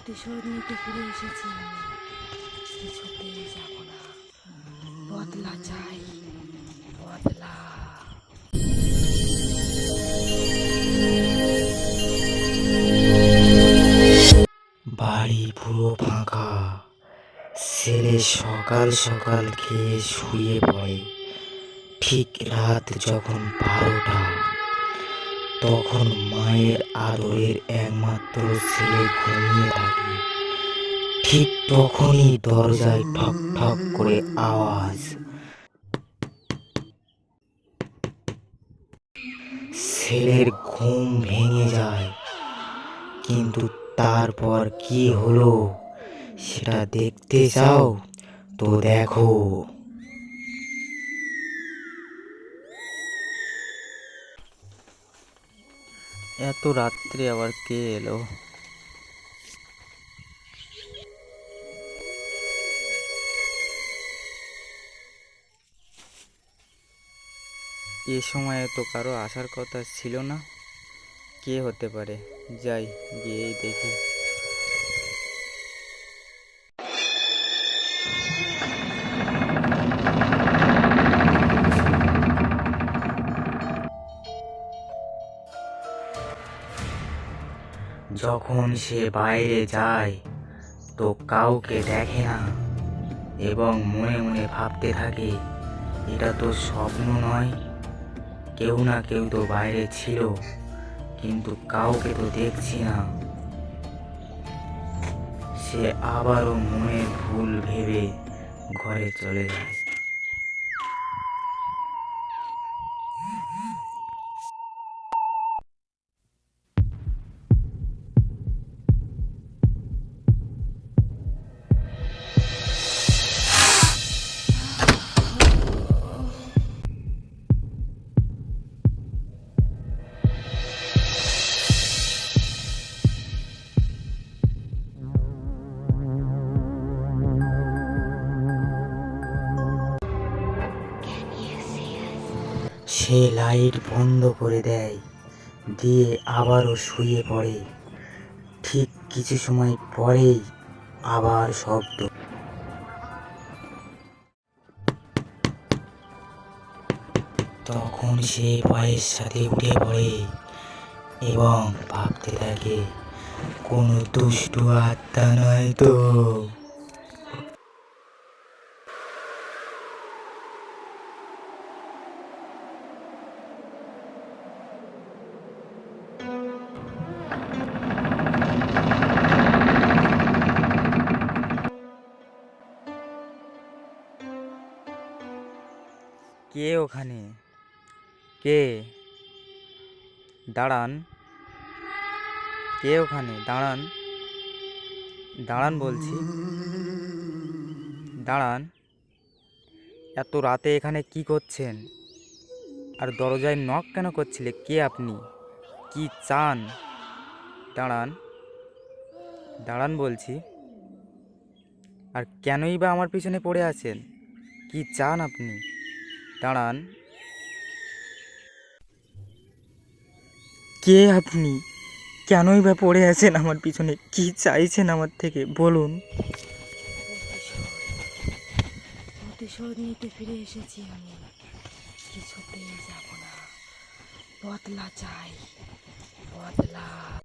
প্রতিশোধ নিতে ফিরে এসেছি আমি, কিছুতেই যাব না। বদলা চাই, বদলা। বাড়ি পুরো ফাঁকা। ছেলে সকাল সকাল খেয়ে শুয়ে পড়ে। ঠিক রাত যখন 12টা, তখন মায়ের আদরের একমাত্র ছেলে ঘুমিয়ে থাকে। ঠিক তখনই দরজায় ঠক ঠক করে আওয়াজ। ছেলের ঘুম ভেঙে যায়, কিন্তু তারপর কি হলো সেটা দেখতে চাও তো দেখো। এত রাত্রে আবার কে এলো? এ সময়ে তো কারো আসার কথা ছিল না। কে হতে পারে? যাই, গিয়েই দেখি। যখন সে বাইরে যায় তো কাউকে দেখে না এবং মনে মনে ভাবতে থাকে, এটা তো স্বপ্ন নয়, কেউ না কেউ তো বাইরে ছিল, কিন্তু কাউকে তো দেখছি না। সে আবারও মনের ভুল ভেবে ঘরে চলে যায়। সে লাইট বন্ধ করে দেয়, দিয়ে আবারও শুয়ে পড়ে। ঠিক কিছু সময় পরেই আবার শব্দ। তখন সে ভয়ের সাথে উঠে পড়ে এবং ভাবতে থাকে, কোনো দুষ্টু আত্মা নয় তো। কে ওখানে? কে? দাঁড়ান। কে ওখানে? দাঁড়ান, দাঁড়ান বলছি, দাঁড়ান। এত রাতে এখানে কি করছেন? আর দরজায় নক কেন করছিলে? কে আপনি? কি চান? দাঁড়ান, দাঁড়ান বলছি। আর কেনই বা আমার পিছনে পড়ে আছেন? কি চান আপনি? দাঁড়ান। কে আপনি? কেনই বা পড়ে আছেন আমার পিছনে? কি চাইছেন আমার থেকে বলুন? প্রতিশোধ, প্রতিশোধ নিতে ফিরে এসেছি আমি, কিছুতেই যাব না। বদলা চাই, বদলা।